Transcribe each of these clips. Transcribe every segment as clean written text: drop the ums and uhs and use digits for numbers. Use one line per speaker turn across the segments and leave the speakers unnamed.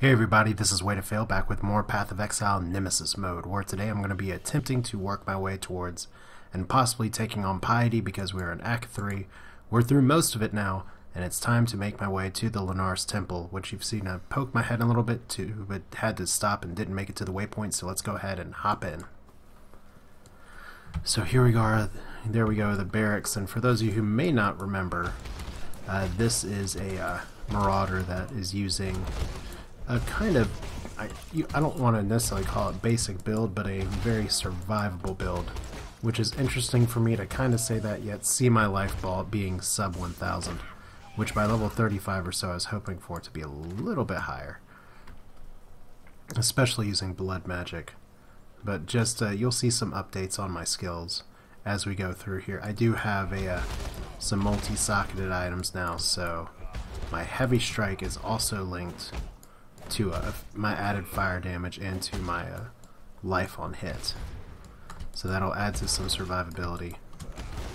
Hey everybody, this is Way to Fail back with more Path of Exile Nemesis mode, where today I'm going to be attempting to work my way towards and possibly taking on Piety because we're in Act 3. We're through most of it now, and it's time to make my way to the Lenar's Temple, which you've seen I poked my head a little bit to, but had to stop and didn't make it to the waypoint, so let's go ahead and hop in. So here we are, there we go, the barracks, and for those of you who may not remember, this is a Marauder that is using a kind of, I don't want to necessarily call it basic build, but a very survivable build, which is interesting for me to kind of say that, yet see my life ball being sub 1000, which by level 35 or so I was hoping for it to be a little bit higher, especially using blood magic. But just you'll see some updates on my skills as we go through here. I do have some multi-socketed items now, so my heavy strike is also linked to my added fire damage and to my life on hit. So that'll add to some survivability.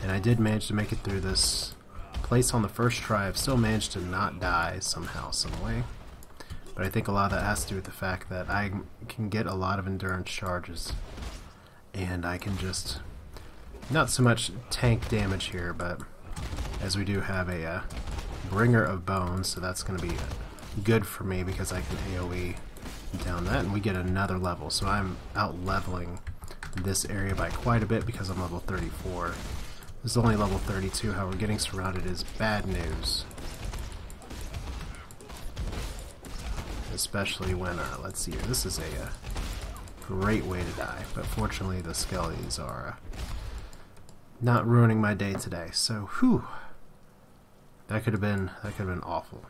And I did manage to make it through this place on the first try. I've still managed to not die somehow, some way. But I think a lot of that has to do with the fact that I can get a lot of endurance charges. And I can just, not so much tank damage here, but as we do have a bringer of bones, so that's going to be good for me because I can AoE down that, and we get another level. So I'm out leveling this area by quite a bit because I'm level 34. This is only level 32. However, getting surrounded is bad news, especially when let's see here. This is a great way to die, but fortunately the skellies are not ruining my day today. So whew, that could have been awful.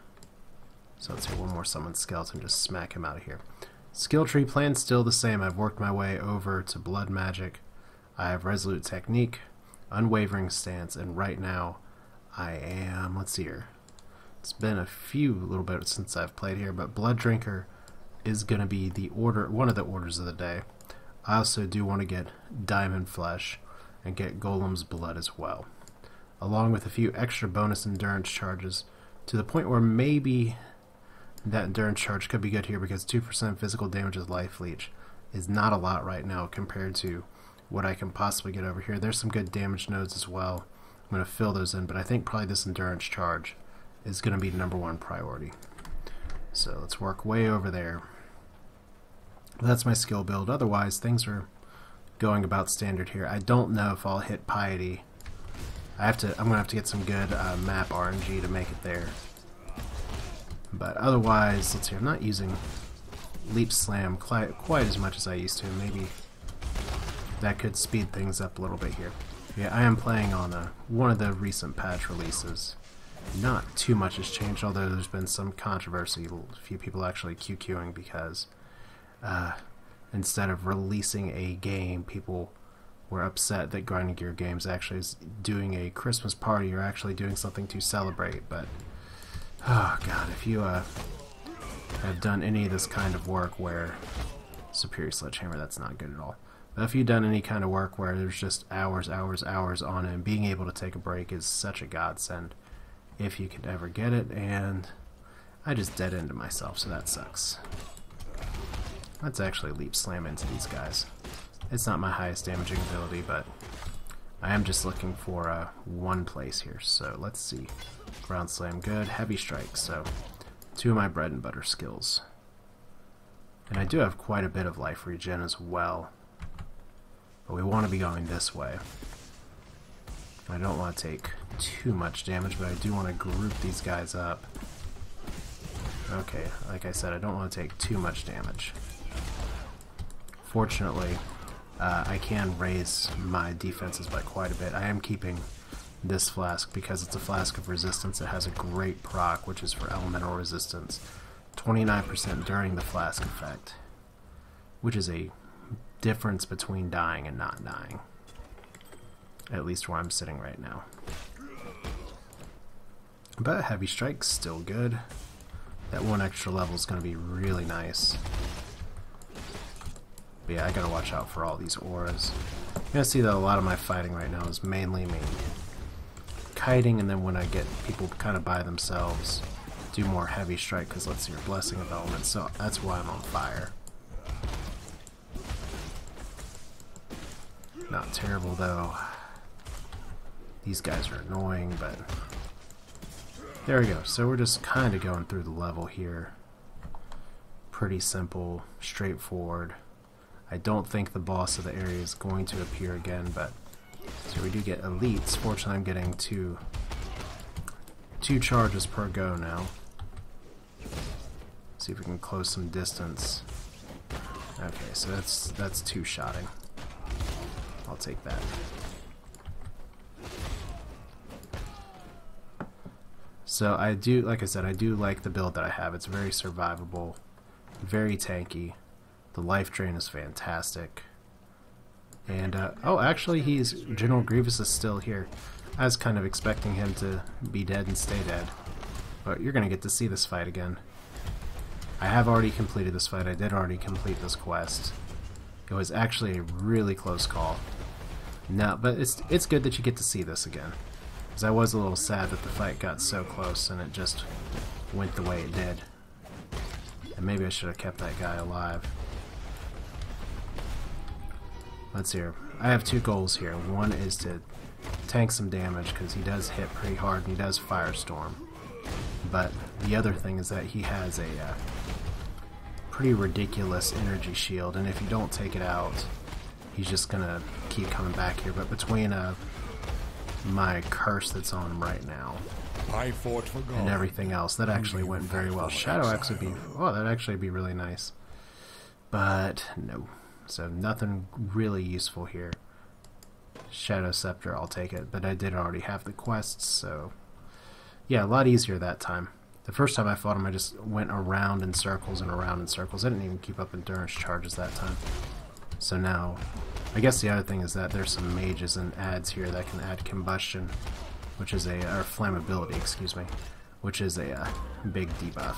So let's hit one more summon skeleton, just smack him out of here. Skill tree plan still the same. I've worked my way over to blood magic. I have resolute technique, unwavering stance, and right now I am, let's see here. It's been a little bit since I've played here, but blood drinker is going to be the order, one of the orders of the day. I also do want to get diamond flesh and get golem's blood as well, along with a few extra bonus endurance charges, to the point where maybe that endurance charge could be good here because 2% physical damage as life leech is not a lot right now compared to what I can possibly get over here. There's some good damage nodes as well. I'm going to fill those in, but I think probably this endurance charge is going to be #1 priority. So let's work way over there. That's my skill build. Otherwise, things are going about standard here. I don't know if I'll hit Piety. I'm going to have to get some good map RNG to make it there. But otherwise, let's see, I'm not using Leap Slam quite as much as I used to. Maybe that could speed things up a little bit here. Yeah, I am playing on one of the recent patch releases. Not too much has changed, although there's been some controversy. A few people actually QQing because instead of releasing a game, people were upset that Grinding Gear Games actually is doing a Christmas party or actually doing something to celebrate. But oh god, if you have done any of this kind of work where Superior Sledgehammer, that's not good at all. But if you've done any kind of work where there's just hours on it, and being able to take a break is such a godsend if you can ever get it, and I just dead-ended myself, so that sucks. Let's actually leap slam into these guys. It's not my highest damaging ability, but I am just looking for one place here, so let's see. Ground slam, good. Heavy strike, so 2 of my bread and butter skills. And I do have quite a bit of life regen as well, but we want to be going this way. I don't want to take too much damage, but I do want to group these guys up. Okay, like I said, I don't want to take too much damage. Fortunately, I can raise my defenses by quite a bit. I am keeping this flask because it's a flask of resistance. It has a great proc, which is for elemental resistance. 29% during the flask effect, which is a difference between dying and not dying. At least where I'm sitting right now. But heavy strike's still good. That 1 extra level is going to be really nice. But yeah, I gotta watch out for all these auras. You're gonna see that a lot of my fighting right now is mainly me kiting, and then when I get people kind of by themselves, do more heavy strike because let's see your blessing of elements, so that's why I'm on fire. Not terrible though. These guys are annoying, but there we go. So we're just kind of going through the level here. Pretty simple, straightforward. I don't think the boss of the area is going to appear again, but so we do get elites. Fortunately, I'm getting two charges per go now. See if we can close some distance. Okay, so that's two-shotting. I'll take that. So I do, like I said, I do like the build that I have. It's very survivable, very tanky. The life drain is fantastic. And, oh, actually, General Grievous is still here. I was kind of expecting him to be dead and stay dead. But you're going to get to see this fight again. I have already completed this fight. I did already complete this quest. It was actually a really close call. No, but it's good that you get to see this again. Because I was a little sad that the fight got so close and it just went the way it did. And maybe I should have kept that guy alive. Let's see here. I have two goals here. One is to tank some damage because he does hit pretty hard and he does Firestorm. But the other thing is that he has a pretty ridiculous energy shield, and if you don't take it out, he's just gonna keep coming back here. But between my curse that's on him right now and everything else, that actually went very well. Shadow Axe would be, oh, that'd actually be really nice. But no. So nothing really useful here. Shadow Scepter, I'll take it, but I did already have the quests, so yeah, a lot easier that time. The first time I fought him, I just went around in circles and around in circles. I didn't even keep up endurance charges that time. So now, I guess the other thing is that there's some mages and adds here that can add combustion, which is or flammability, excuse me, which is a big debuff.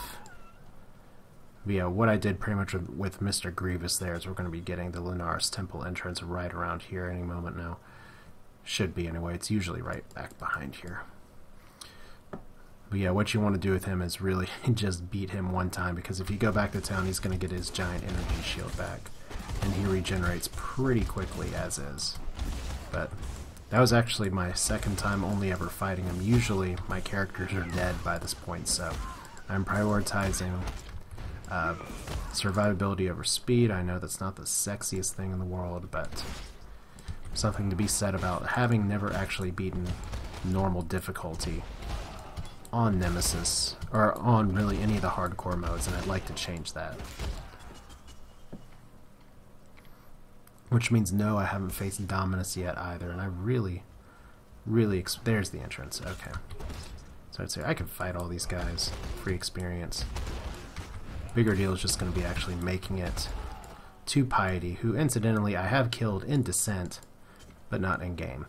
But yeah, what I did pretty much with Mr. Grievous there is we're going to be getting the Lunaris Temple entrance right around here any moment now. Should be anyway. It's usually right back behind here. But yeah, what you want to do with him is really just beat him one time, because if you go back to town, he's going to get his giant energy shield back. And he regenerates pretty quickly as is. But that was actually my second time only ever fighting him. Usually my characters are dead by this point, so I'm prioritizing survivability over speed. I know that's not the sexiest thing in the world, but something to be said about having never actually beaten normal difficulty on Nemesis, or on really any of the hardcore modes, and I'd like to change that. Which means no, I haven't faced Dominus yet either, and I really, there's the entrance, okay. So I'd say I can fight all these guys, free experience. Bigger deal is just going to be actually making it to Piety, who incidentally I have killed in Descent, but not in game.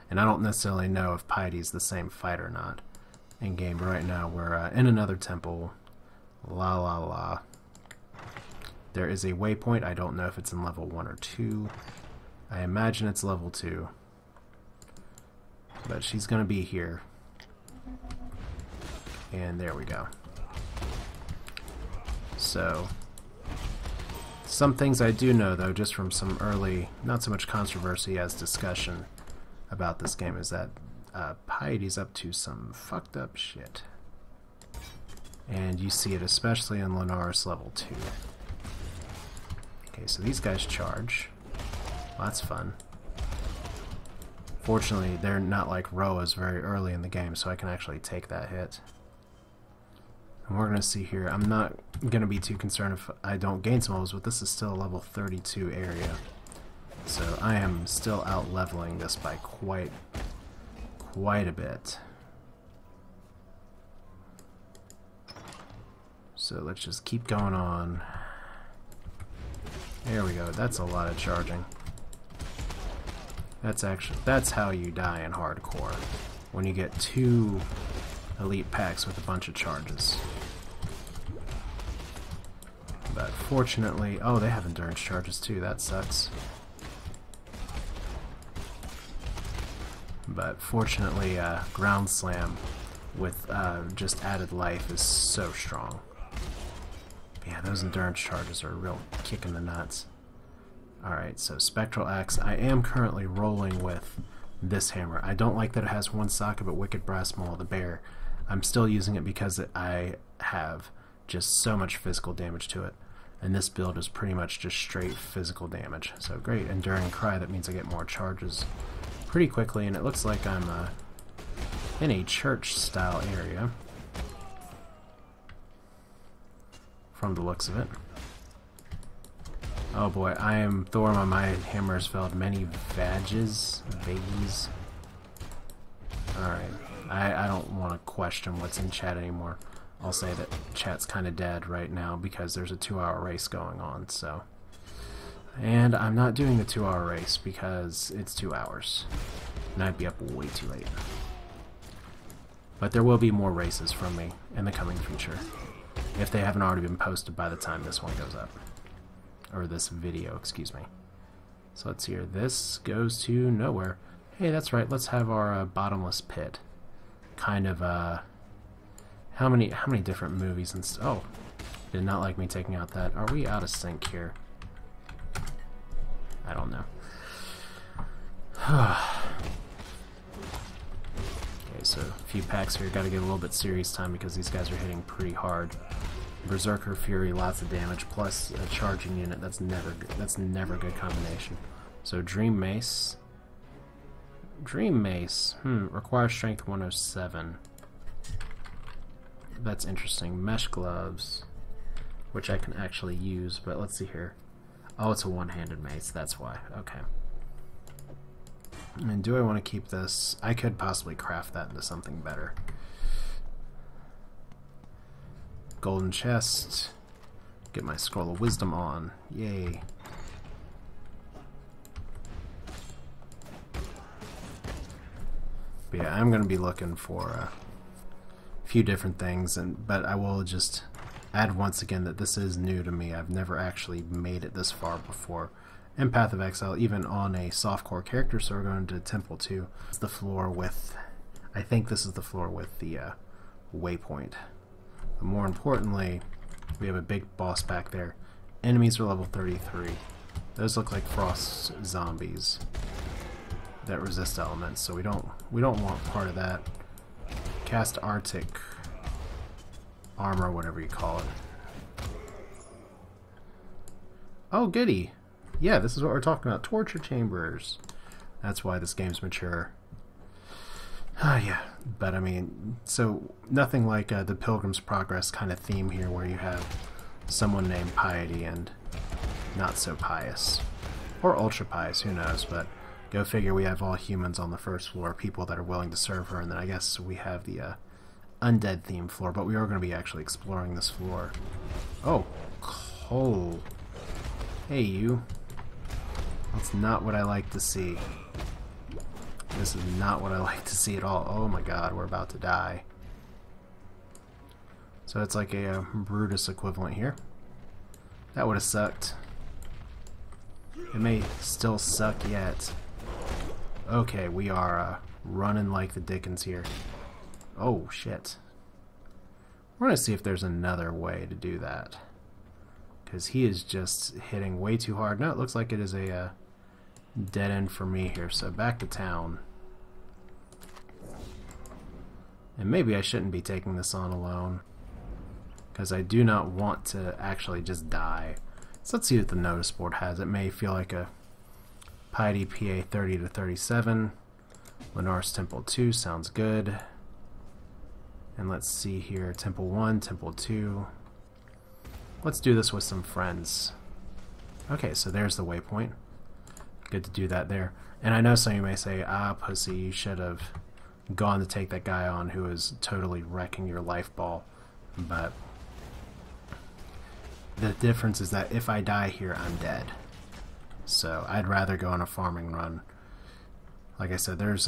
And I don't necessarily know if Piety's the same fight or not in game. Right now we're in another temple. La la la. There is a waypoint. I don't know if it's in level 1 or 2. I imagine it's level 2. But she's going to be here. And there we go. So, some things I do know, though, just from some early, not so much controversy as discussion about this game, is that Piety's up to some fucked up shit. And you see it especially in Lunaris level 2. Okay, so these guys charge. Well, that's fun. Fortunately, they're not like Roas very early in the game, so I can actually take that hit. And we're going to see here, I'm not going to be too concerned if I don't gain some levels, but this is still a level 32 area. So I am still out leveling this by quite a bit. So let's just keep going on. There we go, that's a lot of charging. That's how you die in hardcore, when you get 2 elite packs with a bunch of charges. But fortunately, oh, they have endurance charges too, that sucks. But fortunately, Ground Slam with just added life is so strong. Yeah, those endurance charges are a real kick in the nuts. Alright, so Spectral Axe. I am currently rolling with this hammer. I don't like that it has one socket, but Wicked Brass Maul, the bear, I'm still using it because I have just so much physical damage to it. And this build is pretty much just straight physical damage. So great, Enduring Cry, that means I get more charges pretty quickly, and it looks like I'm in a church-style area from the looks of it. Oh boy, I am Thor on my hammers felled many vages. Alright, I don't want to question what's in chat anymore. I'll say that chat's kind of dead right now because there's a 2-hour race going on, so. And I'm not doing the 2-hour race because it's 2 hours. And I'd be up way too late. But there will be more races from me in the coming future, if they haven't already been posted by the time this one goes up. Or this video, excuse me. So let's see here. This goes to nowhere. Hey, that's right. Let's have our bottomless pit. Kind of, how many different movies and oh, did not like me taking out that. Are we out of sync here? I don't know. Okay, so a few packs here. Got to get a little bit serious time because these guys are hitting pretty hard. Berserker Fury, lots of damage, plus a charging unit. That's never good. That's never a good combination. So Dream Mace. Dream Mace. Requires Strength 107. That's interesting. Mesh Gloves, which I can actually use, but let's see here. Oh, it's a one-handed mace. That's why. Okay. And do I want to keep this? I could possibly craft that into something better. Golden chest. Get my Scroll of Wisdom on. Yay. But yeah, I'm going to be looking for a few different things, but I will just add once again that this is new to me. I've never actually made it this far before. In Path of Exile, even on a softcore character, so we're going to Temple 2. It's the floor with, I think this is the floor with the waypoint. But more importantly, we have a big boss back there. Enemies are level 33. Those look like frost zombies that resist elements, so we don't want part of that. Cast Arctic armor, whatever you call it. Oh, goody! Yeah, this is what we're talking about. Torture chambers. That's why this game's mature. Yeah, but I mean, so nothing like the Pilgrim's Progress kind of theme here where you have someone named Piety and not so pious. Or ultra pious, who knows, but go figure, we have all humans on the first floor, people that are willing to serve her, and then I guess we have the undead theme floor, but we are going to be actually exploring this floor. Oh, coal. Hey, you. That's not what I like to see. This is not what I like to see at all. Oh my god, we're about to die. So it's like a Brutus equivalent here. That would have sucked. It may still suck yet. Okay, we are running like the dickens here. Oh, shit. We're going to see if there's another way to do that. Because he is just hitting way too hard. No, it looks like it is a dead end for me here. So back to town. And maybe I shouldn't be taking this on alone, because I do not want to actually just die. So let's see what the notice board has. It may feel like a Piety PA 30 to 37. Lenar's Temple 2 sounds good. And let's see here, Temple 1, Temple 2. Let's do this with some friends. Okay, so there's the waypoint. Good to do that there. And I know some of you may say, ah, pussy, you should have gone to take that guy on who is totally wrecking your life ball. But the difference is that if I die here, I'm dead. So I'd rather go on a farming run. Like I said, there's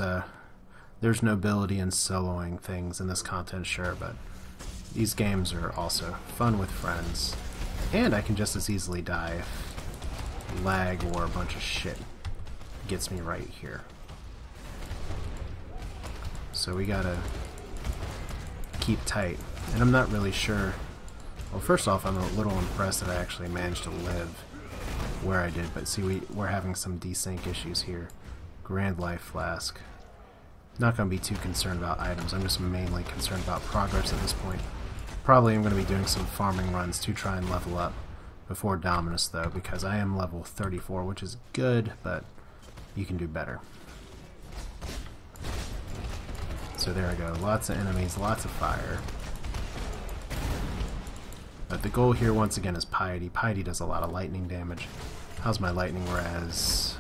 nobility in soloing things in this content, sure, but these games are also fun with friends. And I can just as easily die if lag or a bunch of shit gets me right here. So we gotta keep tight. And I'm not really sure. Well, first off, I'm a little impressed that I actually managed to live where I did. But see, we're having some desync issues here. Grand Life Flask. Not going to be too concerned about items. I'm just mainly concerned about progress at this point. Probably I'm going to be doing some farming runs to try and level up before Dominus, though, because I am level 34, which is good, but you can do better. So there we go. Lots of enemies, lots of fire. But the goal here, once again, is Piety. Piety does a lot of lightning damage. How's my lightning res?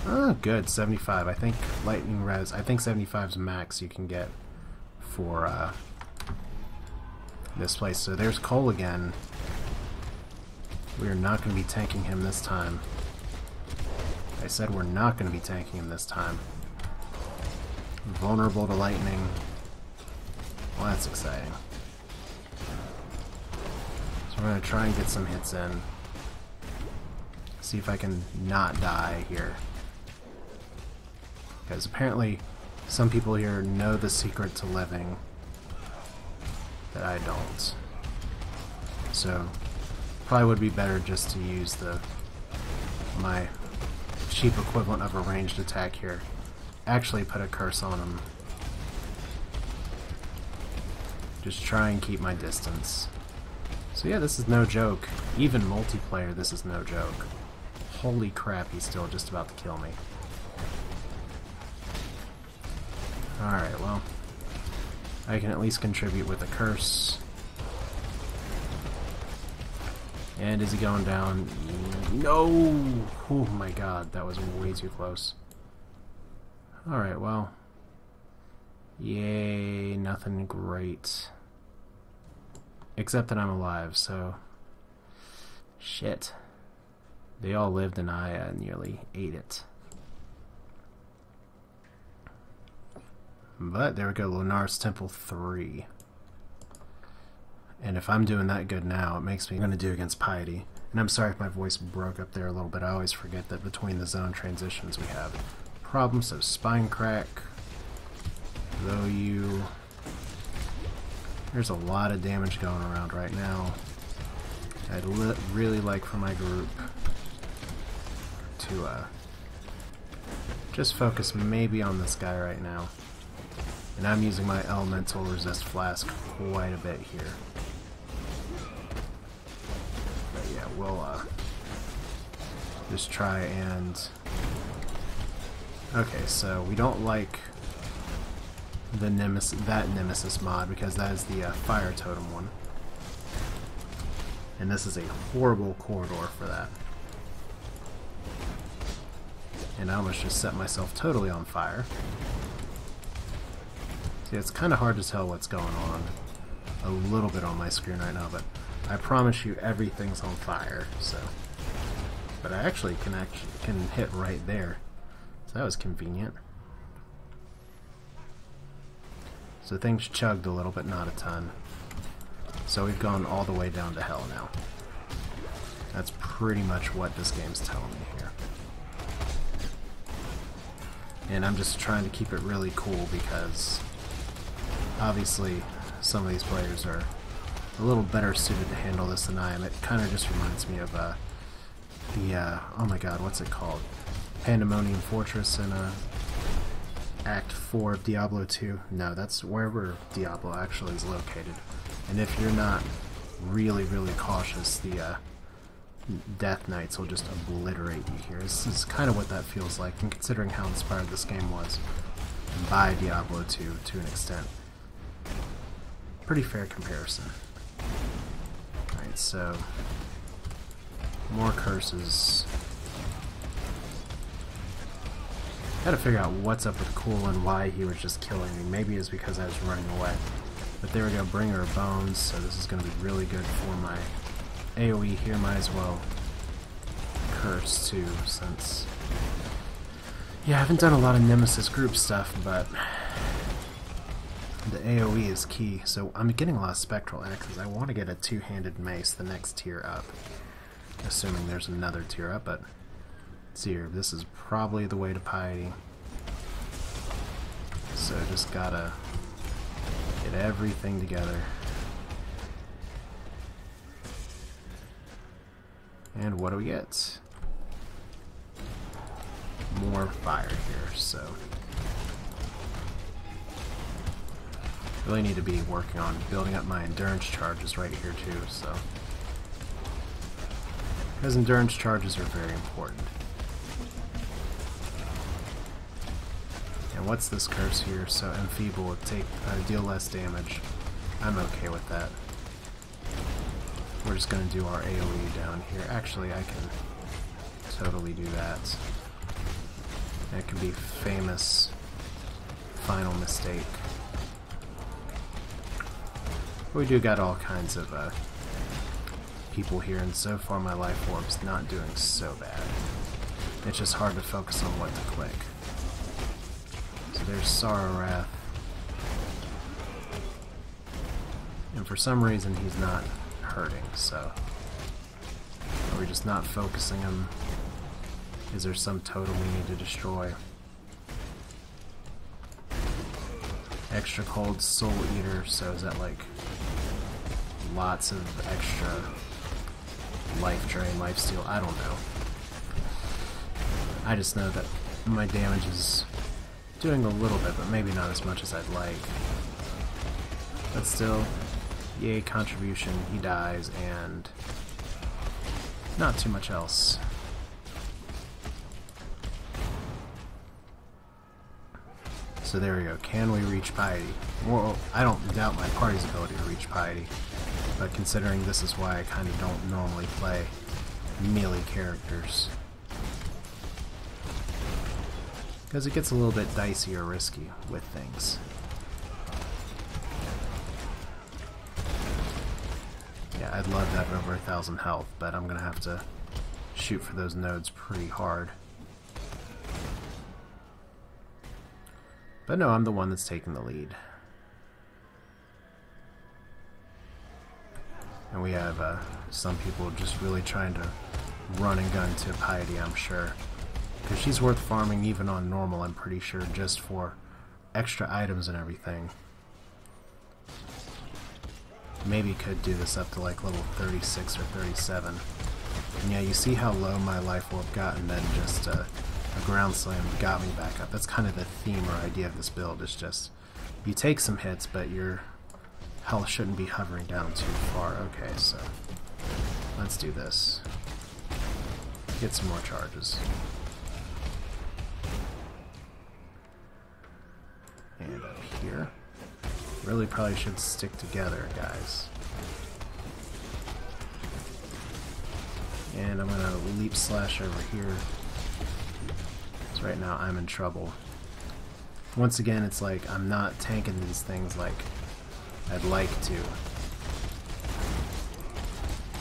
Oh, good. 75. I think lightning res... I think 75's max you can get for this place. So there's Cole again. We are not going to be tanking him this time. I said we're not going to be tanking him this time. Vulnerable to lightning. Well, that's exciting. So we're going to try and get some hits in. See if I can not die here. Because apparently some people here know the secret to living that I don't. So probably would be better just to use my cheap equivalent of a ranged attack here. Actually put a curse on him. Just try and keep my distance. So yeah, this is no joke. Even multiplayer, this is no joke. Holy crap, he's still just about to kill me. Alright, well, I can at least contribute with a curse. And is he going down? No! Oh my god, that was way too close. Alright, well. Yay, nothing great. Except that I'm alive, so... Shit. They all lived and I nearly ate it. But there we go, Lunar's Temple 3. And if I'm doing that good now, it makes me going to do against Piety. And I'm sorry if my voice broke up there a little bit. I always forget that between the zone transitions we have problems. So Spine Crack, though you... There's a lot of damage going around right now. I'd really like for my group to just focus maybe on this guy right now. And I'm using my Elemental Resist Flask quite a bit here. But yeah, we'll just try and... Okay, so we don't like the Nemesis mod because that is the Fire Totem one. And this is a horrible corridor for that. And I almost just set myself totally on fire. See, it's kind of hard to tell what's going on a little bit on my screen right now, but I promise you everything's on fire, so... But I actually can hit right there, so that was convenient. So things chugged a little, but not a ton. So we've gone all the way down to hell now. That's pretty much what this game's telling me here. And I'm just trying to keep it really cool because obviously some of these players are a little better suited to handle this than I am. It kind of just reminds me of the oh my god, what's it called? Pandemonium Fortress in Act 4 of Diablo 2. No, that's wherever Diablo actually is located. And if you're not really cautious, the Death Knights will just obliterate you here. This is kind of what that feels like, and considering how inspired this game was by Diablo 2 to an extent. Pretty fair comparison. Alright, so more curses. Gotta figure out what's up with Cool and why he was just killing me. Maybe it's because I was running away. But there we go, Bringer of Bones, so this is going to be really good for my AoE here. Might as well curse too, since... Yeah, I haven't done a lot of Nemesis group stuff, but the AoE is key. So I'm getting a lot of Spectral Axes. I want to get a two-handed mace the next tier up. Assuming there's another tier up, but let's see here. This is probably the way to Piety. So just gotta Get everything together. And what do we get? More fire here, so really need to be working on building up my endurance charges right here too, so because endurance charges are very important. And what's this curse here? So enfeeble, deal less damage. I'm okay with that. We're just gonna do our AoE down here. Actually, I can totally do that. That could be famous final mistake. We do got all kinds of people here, and so far my life orb's not doing so bad. It's just hard to focus on what to click. So there's Sorrow Wrath. And for some reason he's not hurting, so are we just not focusing him? Is there some totem we need to destroy? Extra cold Soul Eater, so is that like lots of extra life drain, life steal? I don't know. I just know that my damage is doing a little bit, but maybe not as much as I'd like. But still, yay, contribution, he dies, and not too much else. So there we go. Can we reach Piety? Well, I don't doubt my party's ability to reach Piety, but considering this is why I kind of don't normally play melee characters, because it gets a little bit dicey or risky with things. Yeah, I'd love to have over 1,000 health, but I'm gonna have to shoot for those nodes pretty hard. But no, I'm the one that's taking the lead. And we have some people just really trying to run and gun to Piety, I'm sure. Because she's worth farming even on normal, I'm pretty sure, just for extra items and everything. Maybe could do this up to like level 36 or 37. And yeah, you see how low my life orb got, and then just a ground slam got me back up. That's kind of the theme or idea of this build. It's just you take some hits, but your health shouldn't be hovering down too far. Okay, so let's do this. Get some more charges. And up here. Really probably should stick together, guys. And I'm gonna leap slash over here. So right now I'm in trouble. Once again, it's like I'm not tanking these things like I'd like to.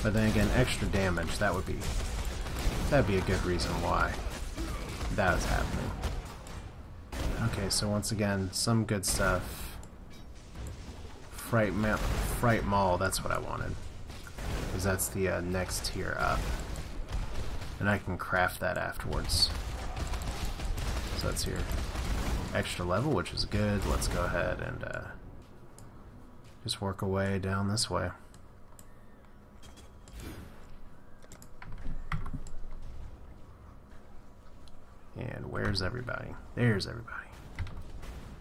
But then again, extra damage, that'd be a good reason why that is happening. Okay, so once again, some good stuff. Fright Maul, that's what I wanted. Because that's the next tier up. And I can craft that afterwards. So that's your extra level, which is good. Let's go ahead and just work our way down this way. And where's everybody? There's everybody.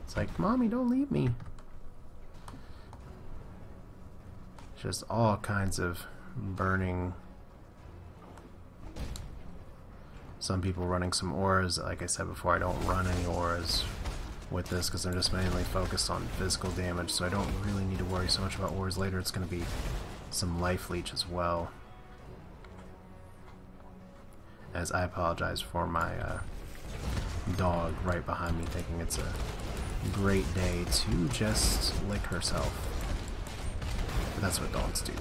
It's like, Mommy, don't leave me. Just all kinds of burning. Some people running some auras. Like I said before, I don't run any auras with this because I'm just mainly focused on physical damage, so I don't really need to worry so much about auras. Later it's going to be some life leech as well. As I apologize for my dog right behind me thinking it's a great day to just lick herself. But that's what dogs do.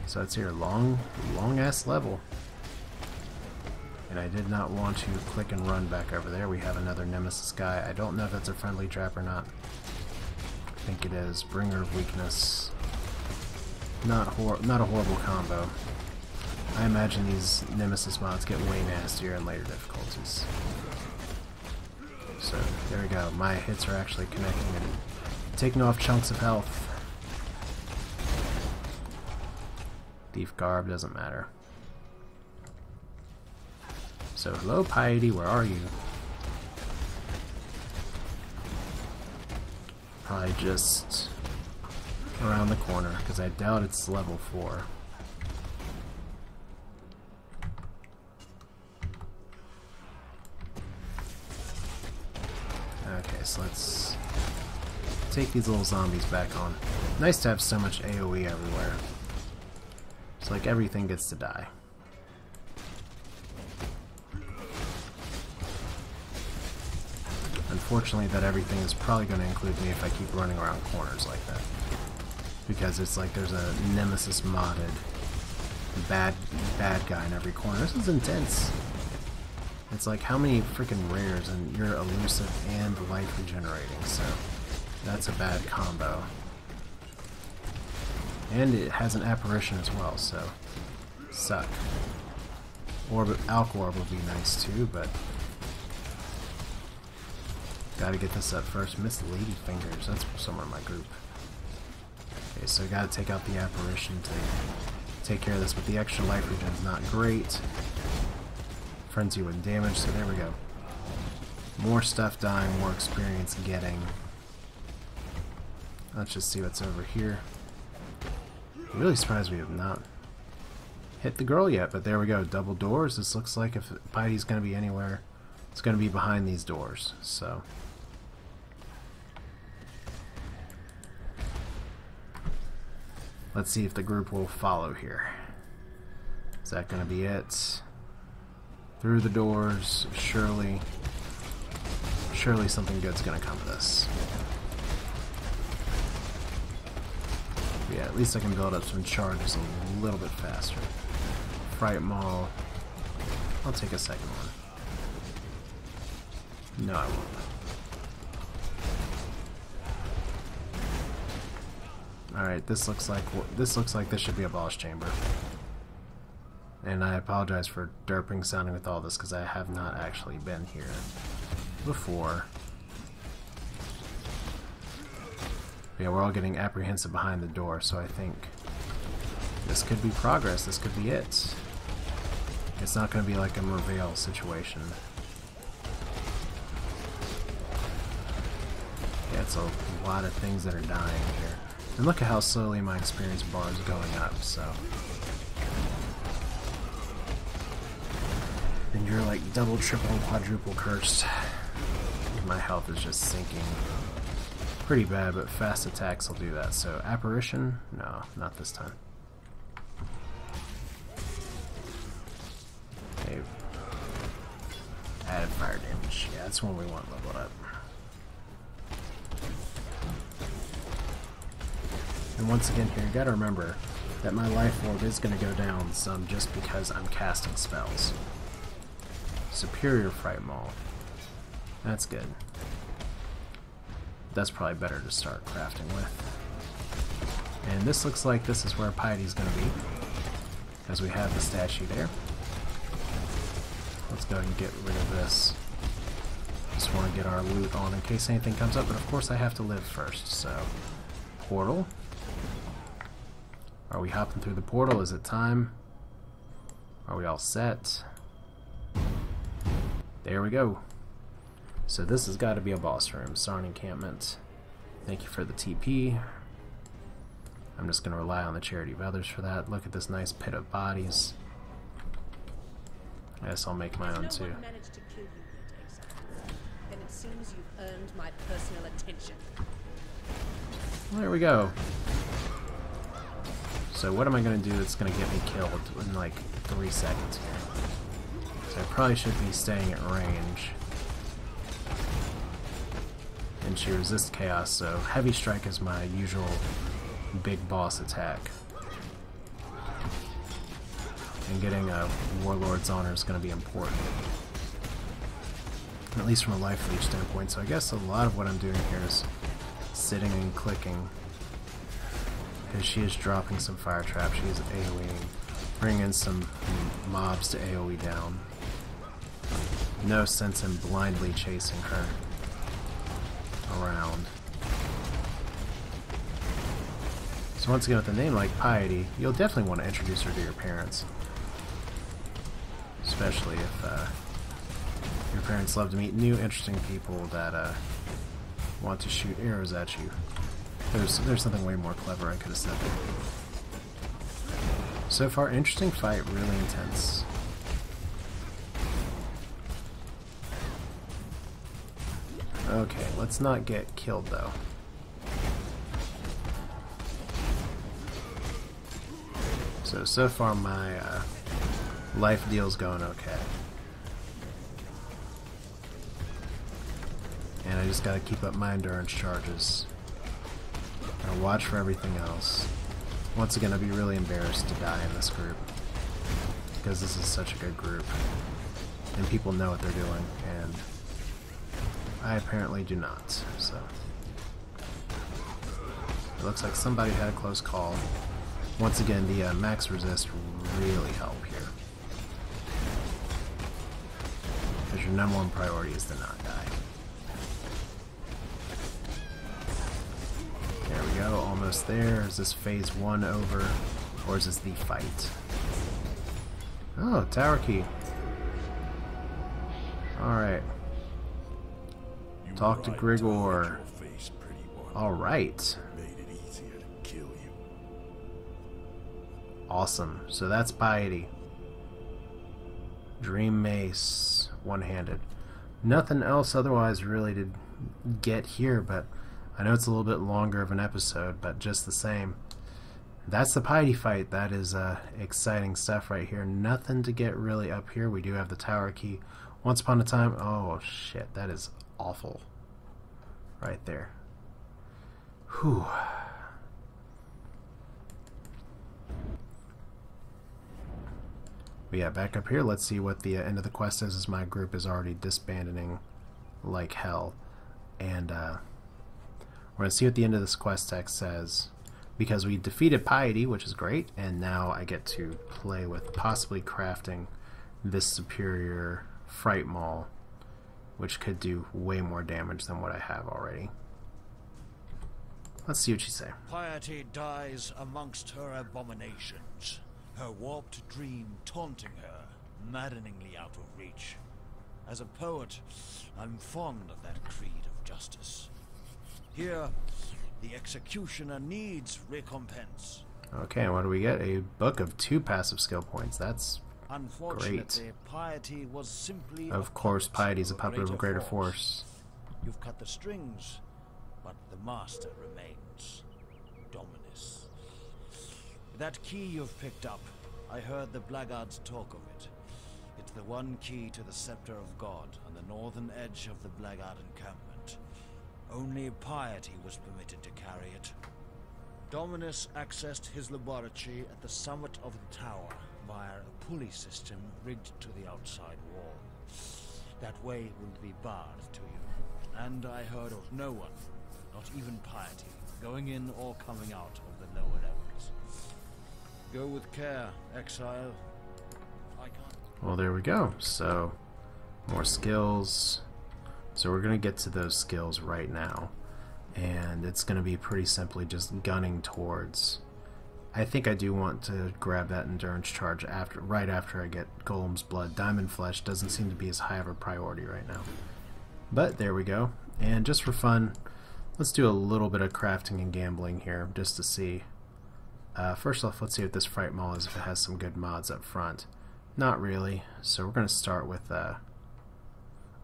So it's here, long ass level. And I did not want to click and run back over there. We have another Nemesis guy. I don't know if that's a friendly trap or not. I think it is. Bringer of Weakness. Not a horrible combo. I imagine these Nemesis mods get way nastier in later difficulties. So, there we go. My hits are actually connecting and taking off chunks of health. Thief Garb doesn't matter. So, hello Piety, where are you? Probably just around the corner, because I doubt it's level 4. Okay, so let's take these little zombies back on. Nice to have so much AoE everywhere. It's like everything gets to die. Unfortunately, that everything is probably going to include me if I keep running around corners like that. Because it's like there's a Nemesis modded bad guy in every corner. This is intense. It's like how many freaking rares, and you're elusive and life regenerating, so that's a bad combo. And it has an apparition as well, so suck. Alk Orb would be nice too, but gotta get this up first. Miss Lady Fingers, that's somewhere in my group. Okay, so gotta take out the apparition to take care of this, but the extra life regen is not great. Frenzy with damage, so there we go. More stuff dying, more experience getting. Let's just see what's over here. I'm really surprised we have not hit the girl yet, but there we go. Double doors. This looks like if Piety's going to be anywhere, it's going to be behind these doors. So let's see if the group will follow here. Is that going to be it? Through the doors, surely something good's going to come of this. Yeah, at least I can build up some charges a little bit faster. Fright Maul. I'll take a second one. No, I won't. Alright, this looks like this should be a boss chamber. And I apologize for derping sounding with all this, because I have not actually been here before. Yeah, we're all getting apprehensive behind the door, so I think this could be progress. This could be it. It's not going to be like a Merveil situation. Yeah, it's a lot of things that are dying here. And look at how slowly my experience bar is going up, so. And you're like double, triple, and quadruple cursed. My health is just sinking. Pretty bad, but fast attacks will do that. So, apparition? No, not this time. Okay. Added fire damage. Yeah, that's one we want leveled up. And once again here, you gotta remember that my life orb is gonna go down some just because I'm casting spells. Superior Fright Maul. That's good. That's probably better to start crafting with. And this looks like this is where Piety's going to be, as we have the statue there. Let's go ahead and get rid of this. Just want to get our loot on in case anything comes up, but of course I have to live first, so. Portal. Are we hopping through the portal? Is it time? Are we all set? There we go. So this has got to be a boss room. Sarn encampment. Thank you for the TP. I'm just going to rely on the charity of others for that. Look at this nice pit of bodies. I guess I'll make my own too.
Managed to kill you yet, Exile. Then it seems you've earned my personal attention.
Well, there we go. So what am I going to do that's going to get me killed in like 3 seconds here? So I probably should be staying at range. And she resists chaos, so heavy strike is my usual big boss attack. And getting a Warlord's Honor is going to be important. At least from a life leech standpoint, so I guess a lot of what I'm doing here is sitting and clicking. Because she is dropping some fire traps, she is AoEing. bring in some mobs to AoE down. No sense in blindly chasing her around. So once again, with a name like Piety, you'll definitely want to introduce her to your parents. Especially if your parents love to meet new, interesting people that want to shoot arrows at you. There's something way more clever I could have said there. So far, interesting fight, really intense. Okay, let's not get killed though. So far my life deal's going okay. And I just gotta keep up my endurance charges. And watch for everything else. Once again, I'd be really embarrassed to die in this group. Because this is such a good group. And people know what they're doing, and I apparently do not, so. It looks like somebody had a close call. Once again, the max resist really help here. Because your number one priority is to not die. There we go, almost there. Is this phase 1 over, or is this the fight? Oh, tower key. Alright. Talk to Grigor. Alright. Awesome. So that's Piety. Dream Mace. One-handed. Nothing else otherwise really to get here, but I know it's a little bit longer of an episode, but just the same. That's the Piety fight. That is exciting stuff right here. Nothing to get really up here. We do have the tower key. Once upon a time... Oh, shit. That is awful. Right there. Whew. But yeah, back up here, let's see what the end of the quest is, as my group is already disbanding like hell. And we're going to see what the end of this quest text says, because we defeated Piety, which is great, and now I get to play with possibly crafting this superior Fright Maul, which could do way more damage than what I have already. Let's see what she say.
Piety dies amongst her abominations. Her warped dream taunting her, maddeningly out of reach. As a poet, I'm fond of that creed of justice. Here, the executioner needs recompense.
Okay, and what do we get? A book of 2 passive skill points. That's
Unfortunately,
great.
Piety was simply
Of course, Piety's a puppet of a greater force.
You've cut the strings, but the master remains. Dominus. That key you've picked up, I heard the blackguards talk of it. It's the one key to the scepter of God on the northern edge of the blackguard encampment. Only Piety was permitted to carry it. Dominus accessed his laboratory at the summit of the tower via a pulley system rigged to the outside wall. That way will be barred to you. And I heard of no one, not even Piety, going in or coming out of the lower levels. Go with care, Exile. I can't...
Well, there we go. So, more skills. So we're going to get to those skills right now. And it's going to be pretty simply just gunning towards... I think I do want to grab that endurance charge right after I get Golem's Blood. Diamond Flesh doesn't seem to be as high of a priority right now. But there we go. And just for fun, let's do a little bit of crafting and gambling here just to see. First off, let's see what this Fright Maul is, if it has some good mods up front. Not really. So we're going to start with...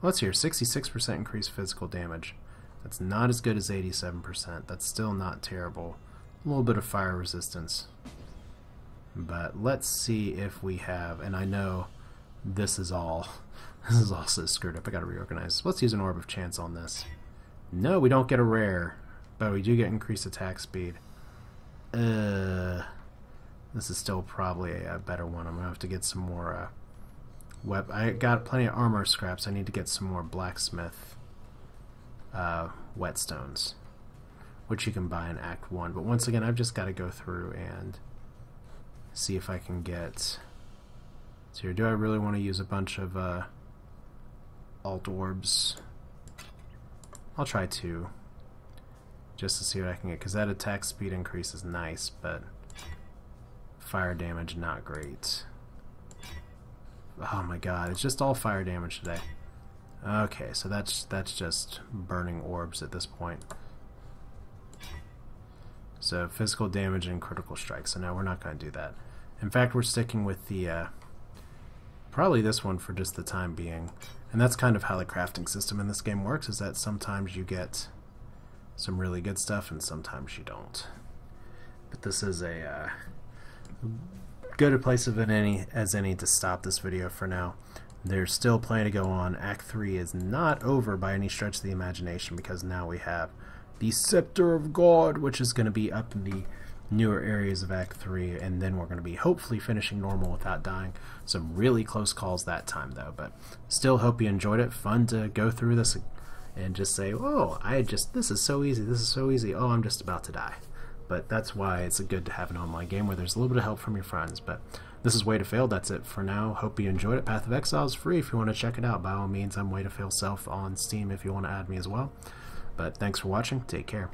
let's hear 66% increased physical damage. That's not as good as 87%. That's still not terrible. A little bit of fire resistance. But let's see if we have... And I know this is all... This is also screwed up. I gotta reorganize. Let's use an Orb of Chance on this. No, we don't get a rare. But we do get increased attack speed. This is still probably a better one. I'm gonna have to get some more I got plenty of armor scraps. I need to get some more blacksmith whetstones, which you can buy in Act 1. But once again, I've just got to go through and see if I can get... So here, do I really want to use a bunch of alt orbs? I'll try 2. Just to see what I can get, because that attack speed increase is nice, but fire damage not great. Oh my god, it's just all fire damage today. Okay, so that's just burning orbs at this point. So physical damage and critical strike. So no, we're not going to do that. In fact, we're sticking with the probably this one for just the time being. And that's kind of how the crafting system in this game works, is that sometimes you get some really good stuff and sometimes you don't. But this is a good a place as any to stop this video for now. There's still plenty to go on. Act 3 is not over by any stretch of the imagination, because now we have the Scepter of God, which is going to be up in the newer areas of Act 3, and then we're going to be hopefully finishing normal without dying. Some really close calls that time though, but still hope you enjoyed it. Fun to go through this and just say, oh, this is so easy, this is so easy, oh, I'm just about to die. But that's why it's good to have an online game where there's a little bit of help from your friends. But this is Way to Fail. That's it for now. Hope you enjoyed it. Path of Exile is free if you want to check it out. By all means, I'm Way to Fail Self on Steam if you want to add me as well. But thanks for watching. Take care.